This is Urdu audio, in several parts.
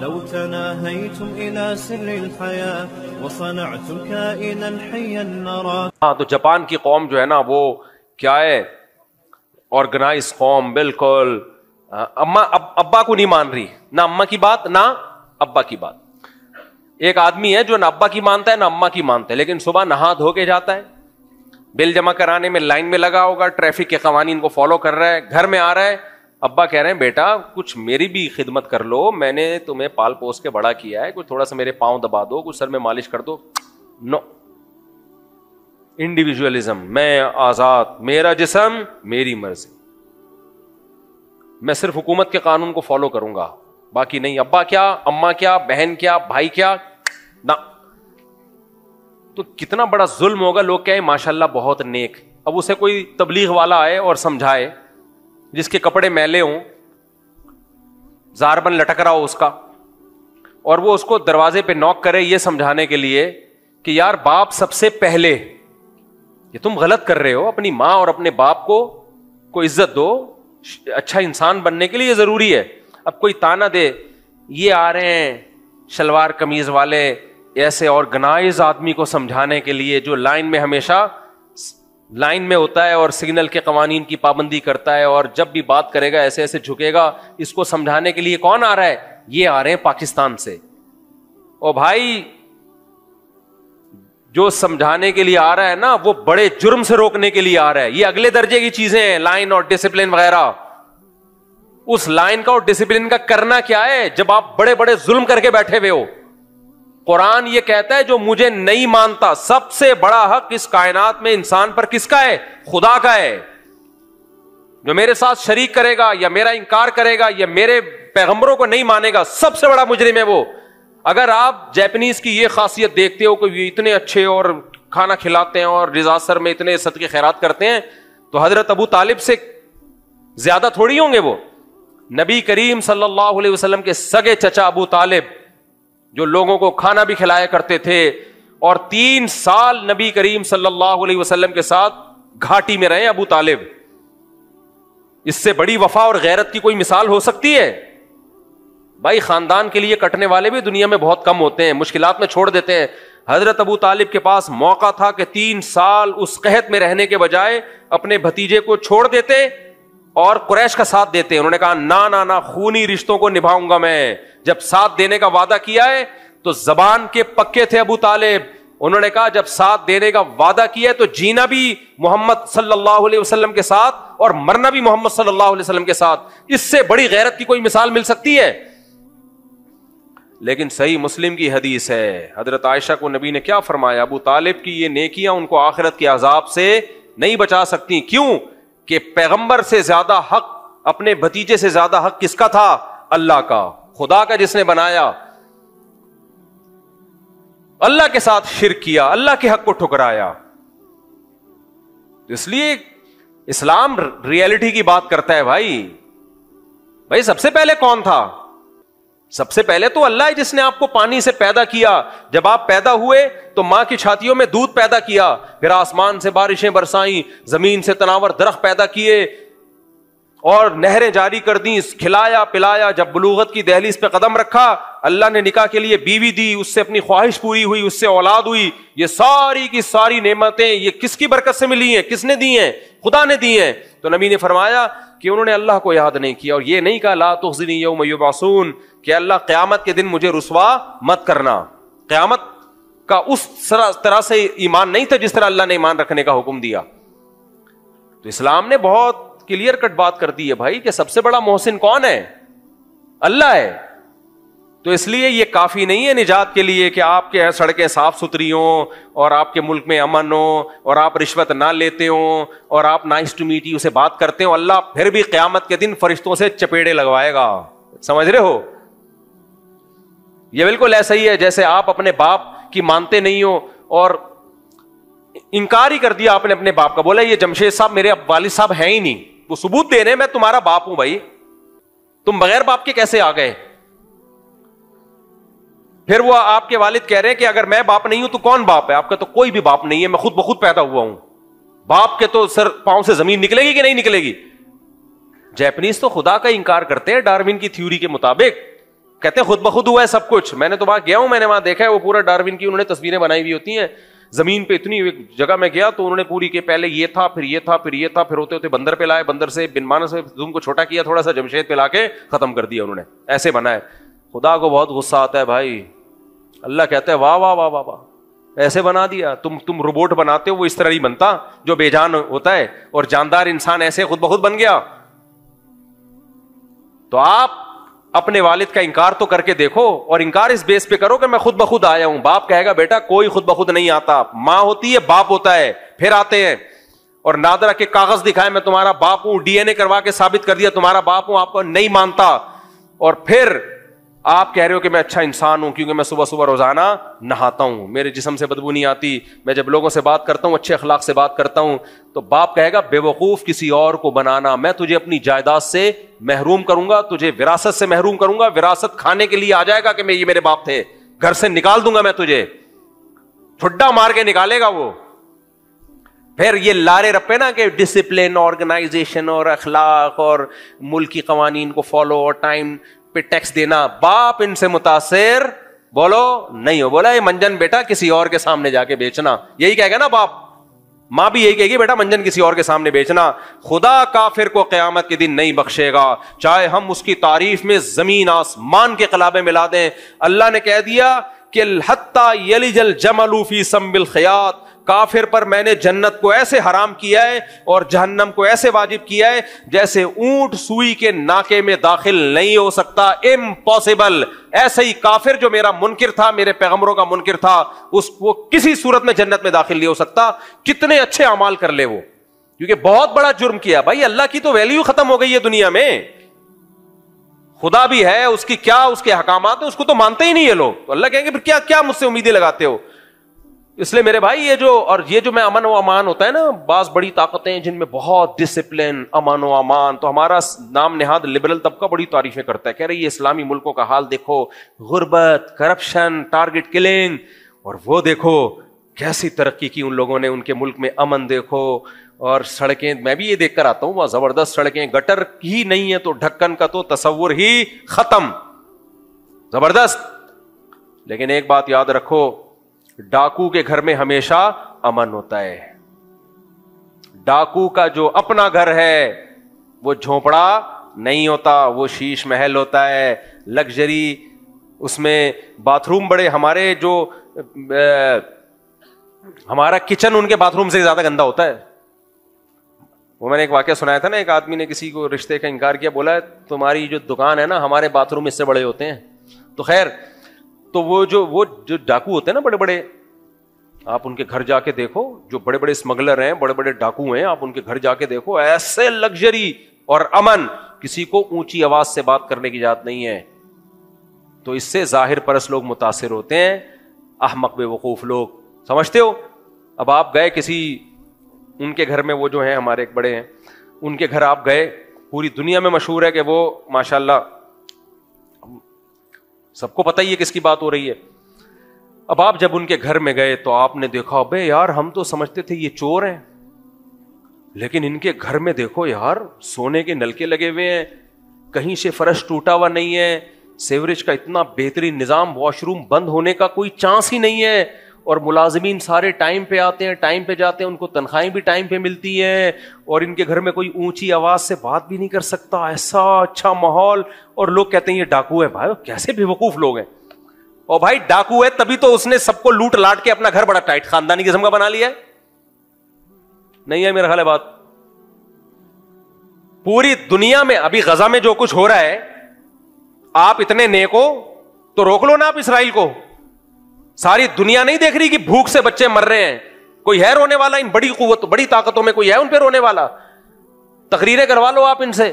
لو تناهيتم إلى سر الحياة وصنعتم كائنا حيا نرى. ہاں تو جاپان کی قوم جو ہے نا وہ کیا ہے, آرگنائز قوم, بالکل ابا کو نہیں مان رہی, نہ اما کی بات نہ ابا کی بات. ایک آدمی ہے جو نہ ابا کی مانتا ہے نہ اما کی مانتا ہے, لیکن صبح نہا دھو کے جاتا ہے, بل جمع کرانے میں لائن میں لگا ہوگا, ٹریفک کے قوانین کو فالو کر رہا ہے, گھر میں آ رہا ہے, ابا کہہ رہے ہیں بیٹا کچھ میری بھی خدمت کر لو, میں نے تمہیں پال پوس کے بڑا کیا ہے, کچھ تھوڑا سا میرے پاؤں دبا دو, کچھ سر میں مالش کر دو. نو, انڈیویجولزم, میں آزاد, میرا جسم میری مرضی, میں صرف حکومت کے قانون کو فالو کروں گا, باقی نہیں. ابا کیا, اما کیا, بہن کیا, بھائی کیا, نہ. تو کتنا بڑا ظلم ہوگا. لوگ کہیں ماشاءاللہ بہت نیک, اب اسے کوئی تبلیغ والا آئے اور سمجھائے, جس کے کپڑے میلے ہوں, زاربن لٹک رہا ہو اس کا, اور وہ اس کو دروازے پہ نوک کرے یہ سمجھانے کے لیے کہ یار باپ سب سے پہلے, یہ تم غلط کر رہے ہو, اپنی ماں اور اپنے باپ کو عزت دو, اچھا انسان بننے کے لیے یہ ضروری ہے. اب کوئی تانا دے, یہ آ رہے ہیں شلوار قمیض والے ایسے آرگنائز آدمی کو سمجھانے کے لیے جو لائن میں ہمیشہ لائن میں ہوتا ہے اور سگنل کے قوانین کی پابندی کرتا ہے, اور جب بھی بات کرے گا ایسے ایسے جھکے گا. اس کو سمجھانے کے لیے کون آ رہا ہے؟ یہ آ رہے ہیں پاکستان سے. اور بھائی جو سمجھانے کے لیے آ رہا ہے نا وہ بڑے جرم سے روکنے کے لیے آ رہا ہے. یہ اگلے درجے کی چیزیں ہیں, لائن اور ڈسپلن وغیرہ. اس لائن کا اور ڈسپلن کا کرنا کیا ہے جب آپ بڑے بڑے ظلم کر کے بیٹھے ہوئے ہو؟ قرآن یہ کہتا ہے جو مجھے نہیں مانتا, سب سے بڑا حق اس کائنات میں انسان پر کس کا ہے؟ خدا کا ہے. جو میرے ساتھ شریک کرے گا یا میرا انکار کرے گا یا میرے پیغمبروں کو نہیں مانے گا, سب سے بڑا مجرم ہے وہ. اگر آپ جیپنیز کی یہ خاصیت دیکھتے ہو کہ یہ اتنے اچھے اور کھانا کھلاتے ہیں اور ڈیزاسٹر میں اتنے صدقے خیرات کرتے ہیں, تو حضرت ابو طالب سے زیادہ تھوڑی ہوں گے وہ. نبی کریم صلی اللہ علیہ وسلم کے سگے چچا ابو طالب جو لوگوں کو کھانا بھی کھلایا کرتے تھے, اور 3 سال نبی کریم صلی اللہ علیہ وسلم کے ساتھ گھاٹی میں رہے ابو طالب. اس سے بڑی وفا اور غیرت کی کوئی مثال ہو سکتی ہے؟ بھائی خاندان کے لیے کٹنے والے بھی دنیا میں بہت کم ہوتے ہیں, مشکلات میں چھوڑ دیتے ہیں. حضرت ابو طالب کے پاس موقع تھا کہ 3 سال اس قحط میں رہنے کے بجائے اپنے بھتیجے کو چھوڑ دیتے اور قریش کا ساتھ دیتے. انہوں نے کہا نہ خونی رشتوں کو نبھاؤں گا میں. جب ساتھ دینے کا وعدہ کیا ہے تو زبان کے پکے تھے ابو طالب. انہوں نے کہا جب ساتھ دینے کا وعدہ کیا ہے تو جینا بھی محمد صلی اللہ علیہ وسلم کے ساتھ اور مرنا بھی محمد صلی اللہ علیہ وسلم کے ساتھ. اس سے بڑی غیرت کی کوئی مثال مل سکتی ہے؟ لیکن صحیح مسلم کی حدیث ہے, حضرت عائشہ کو نبی نے کیا فرمایا؟ ابو طالب کی یہ نیکیاں ان کو آخرت کے عذاب سے نہیں بچا سکتی. کیوں؟ کہ پیغمبر سے زیادہ حق, اپنے بھتیجے سے زیادہ حق کس کا تھا؟ اللہ کا, خدا کا, جس نے بنایا. اللہ کے ساتھ شرک کیا, اللہ کے حق کو ٹھکرایا. اس لیے اسلام ریئلٹی کی بات کرتا ہے. بھائی سب سے پہلے کون تھا؟ سب سے پہلے تو اللہ ہے جس نے آپ کو پانی سے پیدا کیا. جب آپ پیدا ہوئے تو ماں کی چھاتیوں میں دودھ پیدا کیا, پھر آسمان سے بارشیں برسائیں, زمین سے تناور درخت پیدا کیے اور نہریں جاری کر دیں, کھلایا پلایا. جب بلوغت کی دہلیز پہ قدم رکھا اللہ نے نکاح کے لیے بیوی دی, اس سے اپنی خواہش پوری ہوئی, اس سے اولاد ہوئی. یہ ساری کی ساری نعمتیں یہ کس کی برکت سے ملی ہیں؟ کس نے دی ہیں؟ خدا نے دی ہیں. تو نبی نے فرمایا کہ انہوں نے اللہ کو یاد نہیں کیا, اور یہ نہیں کہا لا تخزنی یوم یبعثون, کہ اللہ قیامت کے دن مجھے رسوا مت کرنا. قیامت کا اس طرح سے ایمان نہیں تھا جس طرح اللہ نے ایمان رکھنے کا حکم دیا. تو اسلام نے بہت کلیئر کٹ بات کر دی ہے بھائی کہ سب سے بڑا محسن کون ہے؟ اللہ ہے. تو اس لیے یہ کافی نہیں ہے نجات کے لیے کہ آپ کے سڑکیں صاف ستھری ہوں اور آپ کے ملک میں امن ہو اور آپ رشوت نہ لیتے ہوں اور آپ نائس ٹو میٹ یو سے بات کرتے ہوں. اللہ پھر بھی قیامت کے دن فرشتوں سے چپیڑے لگوائے گا. سمجھ رہے ہو؟ یہ بالکل ایسا ہی ہے جیسے آپ اپنے باپ کی مانتے نہیں ہو اور انکار ہی کر دیا آپ نے اپنے باپ کا, بولا یہ جمشید صاحب میرے والد صاحب ہیں ہی نہیں, وہ ثبوت دے رہے میں تمہارا باپ ہوں. بھائی تم بغیر باپ کے کیسے آ گئے؟ پھر وہ آپ کے والد کہہ رہے ہیں کہ اگر میں باپ نہیں ہوں تو کون باپ ہے؟ آپ کا تو کوئی بھی باپ نہیں ہے, میں خود بخود پیدا ہوا ہوں. باپ کے تو سر پاؤں سے زمین نکلے گی کہ نہیں نکلے گی؟ جیپنیز تو خدا کا انکار کرتے ہیں ڈارون کی تھیوری کے مطابق. کہتے ہیں خود بخود ہوا ہے سب کچھ. میں نے تو وہاں گیا ہوں, میں نے وہاں دیکھا ہے, وہ پورا ڈارون کی انہوں نے تصویریں بنائی ہوئی ہوتی ہیں زمین پہ. اتنی جگہ میں گیا تو انہوں نے پوری کے پہلے یہ تھا, پھر یہ تھا, پھر یہ تھا, پھر ہوتے ہوتے بندر پہ لائے, بندر سے بن مانس زوم کو چھوٹا کیا تھوڑا سا, جمشید پہ لا کے ختم کر دیا انہوں نے. ایسے بنا ہے. خدا کو بہت غصہ آتا ہے بھائی. اللہ کہتا ہے واہ واہ واہ واہ واہ, ایسے بنا دیا. تم روبوٹ بناتے ہو, وہ اس طرح نہیں بنتا جو بے جان ہوتا ہے, اور جاندار انسان ایسے خود بخود بن گیا. تو آپ اپنے والد کا انکار تو کر کے دیکھو, اور انکار اس بیس پہ کرو کہ میں خود بخود آیا ہوں. باپ کہے گا بیٹا کوئی خود بخود نہیں آتا, ماں ہوتی ہے, باپ ہوتا ہے, پھر آتے ہیں. اور نادرا کے کاغذ دکھائے میں تمہارا باپ ہوں, ڈی این اے کروا کے ثابت کر دیا تمہارا باپ ہوں, آپ کو نہیں مانتا, اور پھر آپ کہہ رہے ہو کہ میں اچھا انسان ہوں کیونکہ میں صبح صبح روزانہ نہاتا ہوں, میرے جسم سے بدبو نہیں آتی, میں جب لوگوں سے بات کرتا ہوں اچھے اخلاق سے بات کرتا ہوں. تو باپ کہے گا بے وقوف کسی اور کو بنانا, میں تجھے اپنی جائیداد سے محروم کروں گا, تجھے وراثت سے محروم کروں گا, وراثت کھانے کے لیے آ جائے گا کہ یہ میرے باپ تھے, گھر سے نکال دوں گا میں تجھے, ٹھڈا مار کے نکالے گا وہ. پھر یہ لارے رپے نا کہ ڈسپلن, آرگنائزیشن اور اخلاق اور ملکی قوانین کو فالو اور ٹائم پہ ٹیکس دینا, باپ ان سے متاثر بولو نہیں ہو. بولا یہ منجن بیٹا کسی اور کے سامنے جا کے بیچنا, یہی کہے گا نا باپ. ماں بھی یہی کہے گی بیٹا منجن کسی اور کے سامنے بیچنا. خدا کافر کو قیامت کے دن نہیں بخشے گا, چاہے ہم اس کی تعریف میں زمین آسمان کے قلابے ملا دیں. اللہ نے کہہ دیا کہ حتی یلج الجمل فی سم الخیاط, کافر پر میں نے جنت کو ایسے حرام کیا ہے اور جہنم کو ایسے واجب کیا ہے جیسے اونٹ سوئی کے ناکے میں داخل نہیں ہو سکتا, امپاسبل. ایسے ہی کافر جو میرا منکر تھا, میرے پیغمبروں کا منکر تھا, اس وہ کسی صورت میں جنت میں داخل نہیں ہو سکتا, کتنے اچھے اعمال کر لے وہ, کیونکہ بہت بڑا جرم کیا. بھائی اللہ کی تو ویلیو ختم ہو گئی ہے دنیا میں. خدا بھی ہے, اس کی کیا اس کے احکامات ہیں, اس کو تو مانتے ہی نہیں ہے لوگ. تو اللہ کہیں گے پھر کیا کیا مجھ سے امیدیں لگاتے ہو. اس لیے میرے بھائی یہ جو میں امن و امان ہوتا ہے نا, بعض بڑی طاقتیں جن میں بہت ڈسپلن, امن و امان, تو ہمارا نام نہاد لبرل طبقہ بڑی تعریفیں کرتا ہے, کہہ رہے یہ اسلامی ملکوں کا حال دیکھو, غربت, کرپشن, ٹارگٹ کلنگ, اور وہ دیکھو کیسی ترقی کی ان لوگوں نے, ان کے ملک میں امن دیکھو, اور سڑکیں میں بھی یہ دیکھ کر آتا ہوں, وہ زبردست سڑکیں, گٹر ہی نہیں ہے تو ڈھکن کا تو تصور ہی ختم, زبردست. لیکن ایک بات یاد رکھو, ڈاکو کے گھر میں ہمیشہ امن ہوتا ہے. ڈاکو کا جو اپنا گھر ہے وہ جھونپڑا نہیں ہوتا, وہ شیش محل ہوتا ہے, لگژری, اس میں باتھ روم بڑے. ہمارے جو ہمارا کچن ان کے باتھ روم سے زیادہ گندا ہوتا ہے. وہ میں نے ایک واقعہ سنایا تھا نا, ایک آدمی نے کسی کو رشتے کا انکار کیا, بولا تمہاری جو دکان ہے نا, ہمارے باتھ روم اس سے بڑے ہوتے ہیں. تو خیر, تو وہ جو ڈاکو ہوتے ہیں نا بڑے بڑے, آپ ان کے گھر جا کے دیکھو, جو بڑے بڑے اسمگلر ہیں, بڑے بڑے ڈاکو ہیں, آپ ان کے گھر جا کے دیکھو, ایسے لگژری اور امن, کسی کو اونچی آواز سے بات کرنے کی اجازت نہیں ہے. تو اس سے ظاہر پرست لوگ متاثر ہوتے ہیں, احمق بے وقوف لوگ, سمجھتے ہو. اب آپ گئے کسی ان کے گھر میں, وہ جو ہیں ہمارے ایک بڑے ہیں, ان کے گھر آپ گئے, پوری دنیا میں مشہور ہے کہ وہ ماشاءاللہ سب کو پتہ ہی ہے کس کی بات ہو رہی ہے. اب آپ جب ان کے گھر میں گئے تو آپ نے دیکھا, بے یار ہم تو سمجھتے تھے یہ چور ہیں, لیکن ان کے گھر میں دیکھو یار, سونے کے نلکے لگے ہوئے ہیں, کہیں سے فرش ٹوٹا ہوا نہیں ہے, سیوریج کا اتنا بہترین نظام, واش روم بند ہونے کا کوئی چانس ہی نہیں ہے, اور ملازمین سارے ٹائم پہ آتے ہیں, ٹائم پہ جاتے ہیں, ان کو تنخواہیں بھی ٹائم پہ ملتی ہیں, اور ان کے گھر میں کوئی اونچی آواز سے بات بھی نہیں کر سکتا, ایسا اچھا ماحول. اور لوگ کہتے ہیں یہ ڈاکو ہے. بھائی کیسے بے وقوف لوگ ہیں. اور بھائی ڈاکو ہے تبھی تو اس نے سب کو لوٹ لاٹ کے اپنا گھر بڑا ٹائٹ خاندانی قسم کا بنا لیا ہے. نہیں ہے میرا خیال ہے بات. پوری دنیا میں ابھی غزہ میں جو کچھ ہو رہا ہے, آپ اتنے نیک ہو تو روک لو نا آپ اسرائیل کو. ساری دنیا نہیں دیکھ رہی کہ بھوک سے بچے مر رہے ہیں, کوئی ہے رونے والا؟ ان بڑی قوت بڑی طاقتوں میں کوئی ہے ان پہ رونے والا؟ تقریریں کروا لو آپ ان سے,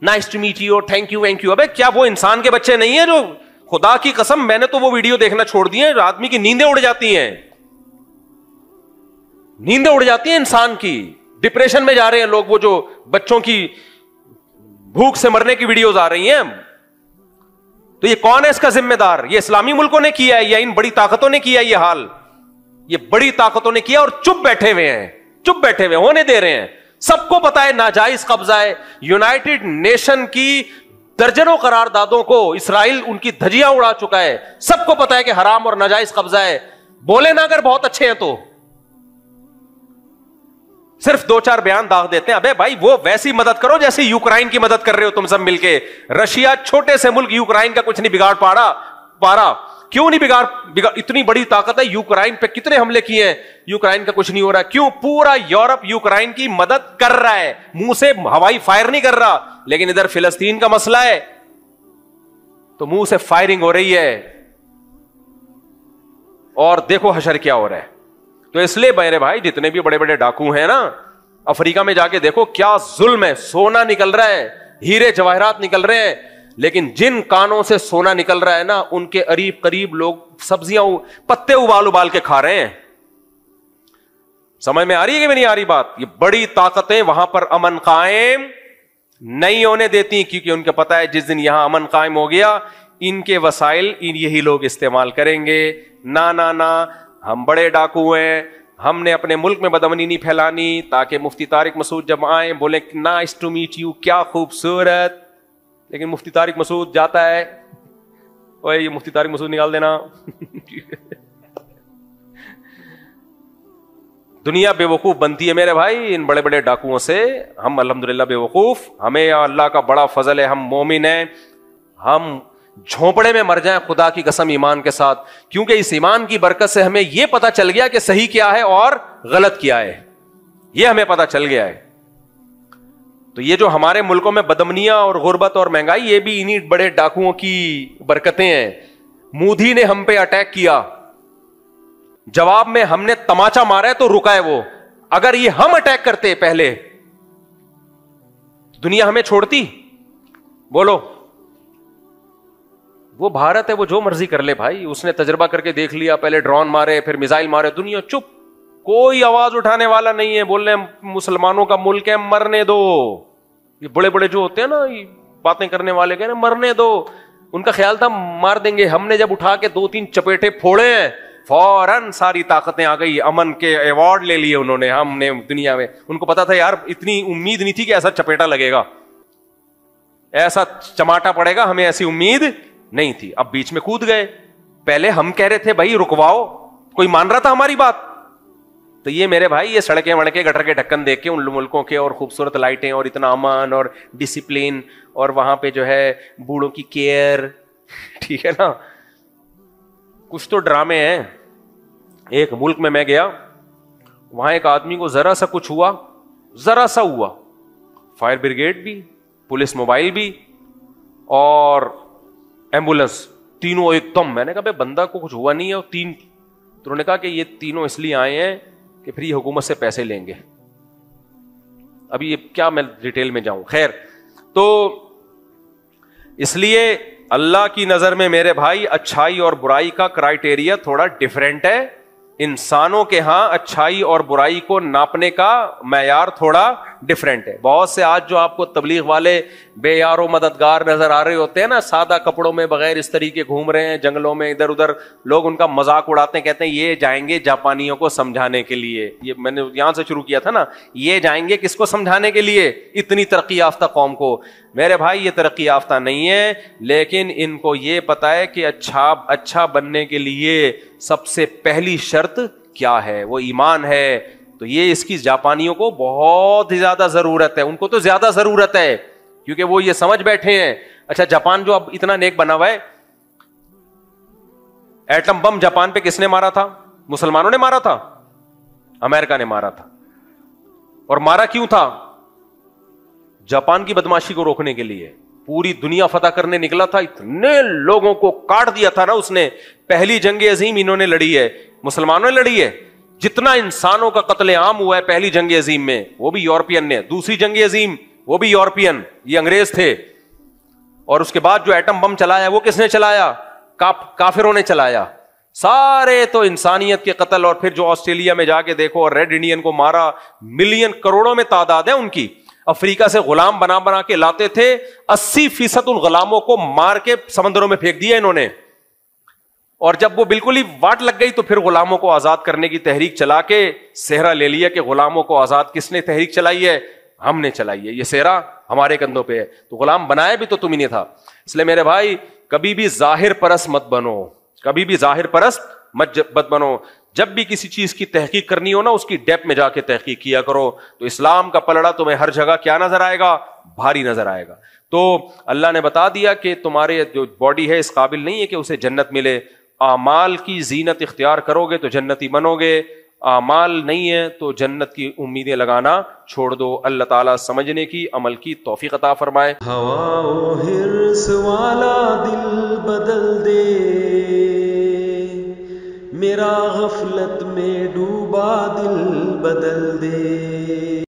nice to meet you, thank you thank you. ابے کیا وہ انسان کے بچے نہیں ہیں جو, خدا کی قسم میں نے تو وہ ویڈیو دیکھنا چھوڑ دی ہیں, آدمی کی نیندیں اڑ جاتی ہیں, نیندیں اڑ جاتی ہیں انسان کی. ڈپریشن میں جا رہے ہیں لوگ, وہ جو بچوں کی بھوک سے مرنے کی ویڈیوز آ رہی ہیں. تو یہ کون ہے اس کا ذمہ دار؟ یہ اسلامی ملکوں نے کیا ہے یا ان بڑی طاقتوں نے کیا یہ حال؟ یہ بڑی طاقتوں نے کیا, اور چپ بیٹھے ہوئے ہیں, چپ بیٹھے ہوئے ہونے دے رہے ہیں. سب کو پتا ہے ناجائز قبضہ ہے. یونائٹڈ نیشن کی درجنوں قراردادوں کو اسرائیل ان کی دھجیاں اڑا چکا ہے. سب کو پتا ہے کہ حرام اور ناجائز قبضہ ہے. بولے نا اگر بہت اچھے ہیں تو صرف 2-4 بیان داغ دیتے ہیں. ابے بھائی وہ ویسی مدد کرو جیسے یوکرائن کی مدد کر رہے ہو تم سب مل کے. رشیا چھوٹے سے ملک یوکرائن کا کچھ نہیں بگاڑ پا رہا. کیوں نہیں بگاڑ؟ اتنی بڑی طاقت ہے. یوکرائن پہ کتنے حملے کیے ہیں, یوکرائن کا کچھ نہیں ہو رہا. کیوں؟ پورا یورپ یوکرائن کی مدد کر رہا ہے, منہ سے ہوائی فائر نہیں کر رہا. لیکن ادھر فلسطین کا مسئلہ ہے تو منہ سے فائرنگ ہو رہی ہے. اور دیکھو حشر کیا ہو رہا ہے. تو اس لیے میرے بھائی جتنے بھی بڑے بڑے ڈاکو ہیں نا, افریقہ میں جا کے دیکھو کیا ظلم ہے. سونا نکل رہا ہے, ہیرے جواہرات نکل رہے ہیں, لیکن جن کانوں سے سونا نکل رہا ہے نا ان کے قریب لوگ سبزیاں پتے ابال کے کھا رہے ہیں. سمجھ میں آ رہی ہے کہ نہیں آ رہی بات؟ یہ بڑی طاقتیں وہاں پر امن قائم نہیں ہونے دیتی, کیونکہ ان کو پتا ہے جس دن یہاں امن قائم ہو گیا ان کے وسائل یہی لوگ استعمال کریں گے. نہ ہم بڑے ڈاکو ہیں, ہم نے اپنے ملک میں بدامنی نہیں پھیلانی, تاکہ مفتی طارق مسعود جب آئیں بولیں نائس ٹو میٹ یو, کیا خوبصورت. لیکن مفتی طارق مسعود جاتا ہے, اوے یہ مفتی طارق مسعود نکال دینا. دنیا بے وقوف بنتی ہے میرے بھائی ان بڑے بڑے ڈاکوؤں سے. ہم الحمدللہ بے وقوف, ہمیں اللہ کا بڑا فضل ہے, ہم مومن ہیں. ہم جھونپڑے میں مر جائیں خدا کی قسم ایمان کے ساتھ, کیونکہ اس ایمان کی برکت سے ہمیں یہ پتا چل گیا کہ صحیح کیا ہے اور غلط کیا ہے. یہ ہمیں پتا چل گیا ہے. تو یہ جو ہمارے ملکوں میں بدامنیاں اور غربت اور مہنگائی, یہ بھی انہی بڑے ڈاکوؤں کی برکتیں ہیں. مودی نے ہم پہ اٹیک کیا, جواب میں ہم نے تماچا مارا ہے تو رکا ہے وہ. اگر یہ ہم اٹیک کرتے پہلے, دنیا ہمیں چھوڑتی؟ بولو. وہ بھارت ہے, وہ جو مرضی کر لے بھائی. اس نے تجربہ کر کے دیکھ لیا, پہلے ڈرون مارے پھر میزائل مارے, دنیا چپ, کوئی آواز اٹھانے والا نہیں ہے. بول رہے مسلمانوں کا ملک ہے, مرنے دو. یہ بڑے بڑے جو ہوتے ہیں نا یہ باتیں کرنے والے کہنے مرنے دو, ان کا خیال تھا مار دیں گے. ہم نے جب اٹھا کے 2-3 چپیٹے پھوڑے ہیں فوراً ساری طاقتیں آ گئی, امن کے ایوارڈ لے لیے انہوں نے. ہم نے دنیا میں, ان کو پتا تھا یار اتنی امید نہیں تھی کہ ایسا چپیٹا لگے گا, ایسا چماٹا پڑے گا, ہمیں ایسی امید نہیں تھی. اب بیچ میں کود گئے. پہلے ہم کہہ رہے تھے بھائی رکواؤ, کوئی مان رہا تھا ہماری بات؟ تو یہ میرے بھائی یہ سڑکیں وڑکیں گٹر کے ڈھکن دیکھ کے ان ملکوں کے, اور خوبصورت لائٹیں اور اتنا امن اور ڈسپلن, اور وہاں پہ جو ہے بوڑھوں کی کیئر, ٹھیک ہے نا, کچھ تو ڈرامے ہیں. ایک ملک میں گیا, وہاں ایک آدمی کو ذرا سا کچھ ہوا, ذرا سا ہوا, فائر بریگیڈ بھی, پولیس موبائل بھی اور ایمبولینس, تینوں ایک دم. میں نے کہا بھائی بندہ کو کچھ ہوا نہیں ہے, اور تو انہوں نے کہا کہ یہ تینوں اس لیے آئے ہیں کہ پھر یہ حکومت سے پیسے لیں گے. ابھی یہ کیا میں ڈیٹیل میں جاؤں, خیر. تو اس لیے اللہ کی نظر میں میرے بھائی اچھائی اور برائی کا کرائٹیریا تھوڑا ڈیفرنٹ ہے. انسانوں کے ہاں اچھائی اور برائی کو ناپنے کا معیار تھوڑا ڈیفرنٹ ہے. بہت سے آج جو آپ کو تبلیغ والے بے یار و مددگار نظر آ رہے ہوتے ہیں نا, سادہ کپڑوں میں بغیر اس طریقے گھوم رہے ہیں جنگلوں میں ادھر ادھر, لوگ ان کا مذاق اڑاتے ہیں, کہتے ہیں یہ جائیں گے جاپانیوں کو سمجھانے کے لیے. یہ میں نے یہاں سے شروع کیا تھا نا, یہ جائیں گے کس کو سمجھانے کے لیے؟ اتنی ترقی یافتہ قوم کو. میرے بھائی یہ ترقی یافتہ نہیں ہے, لیکن ان کو یہ پتا ہے کہ اچھا بننے کے لیے سب سے پہلی شرط کیا ہے, وہ ایمان ہے. تو یہ اس کی جاپانیوں کو بہت ہی زیادہ ضرورت ہے, ان کو تو زیادہ ضرورت ہے, کیونکہ وہ یہ سمجھ بیٹھے ہیں. اچھا جاپان جو اب اتنا نیک بنا ہوا ہے, ایٹم بم جاپان پہ کس نے مارا تھا؟ مسلمانوں نے مارا تھا, امریکہ نے مارا تھا. اور مارا کیوں تھا؟ جاپان کی بدماشی کو روکنے کے لیے. پوری دنیا فتح کرنے نکلا تھا, اتنے لوگوں کو کاٹ دیا تھا نا اس نے. پہلی جنگ عظیم انہوں نے لڑی ہے, مسلمانوں نے لڑی ہے. جتنا انسانوں کا قتل عام ہوا ہے پہلی جنگ عظیم میں, وہ بھی یورپین نے. دوسری جنگ عظیم وہ بھی یورپین, یہ انگریز تھے. اور اس کے بعد جو ایٹم بم چلایا وہ کس نے چلایا؟ کافروں نے چلایا. سارے تو انسانیت کے قتل. اور پھر جو آسٹریلیا میں جا کے دیکھو, اور ریڈ انڈین کو مارا, ملین کروڑوں میں تعداد ہے ان کی. افریقہ سے غلام بنا کے لاتے تھے, 80% ان غلاموں کو مار کے سمندروں میں پھینک دیا انہوں نے. اور جب وہ بالکل ہی واٹ لگ گئی تو پھر غلاموں کو آزاد کرنے کی تحریک چلا کے صحرا لے لیا کہ غلاموں کو آزاد. کس نے تحریک چلائی ہے؟ ہم نے چلائی ہے, یہ سیرا ہمارے کندھوں پہ ہے, تو غلام بنایا بھی تو تم ہی نے تھا. اس لیے میرے بھائی کبھی بھی ظاہر پرست مت بنو, کبھی بھی ظاہر پرست مت بنو. جب بھی کسی چیز کی تحقیق کرنی ہو نا, اس کی ڈیپ میں جا کے تحقیق کیا کرو, تو اسلام کا پلڑا تمہیں ہر جگہ کیا نظر آئے گا, بھاری نظر آئے گا. تو اللہ نے بتا دیا کہ تمہارے جو باڈی ہے اس قابل نہیں ہے کہ اسے جنت ملے. اعمال کی زینت اختیار کرو گے تو جنتی بنو گے, اعمال نہیں ہے تو جنت کی امیدیں لگانا چھوڑ دو. اللہ تعالیٰ سمجھنے کی, عمل کی توفیق عطا فرمائے. ہوا و حرص والا دل بدل دے, میرا غفلت میں ڈوبا دل بدل دے.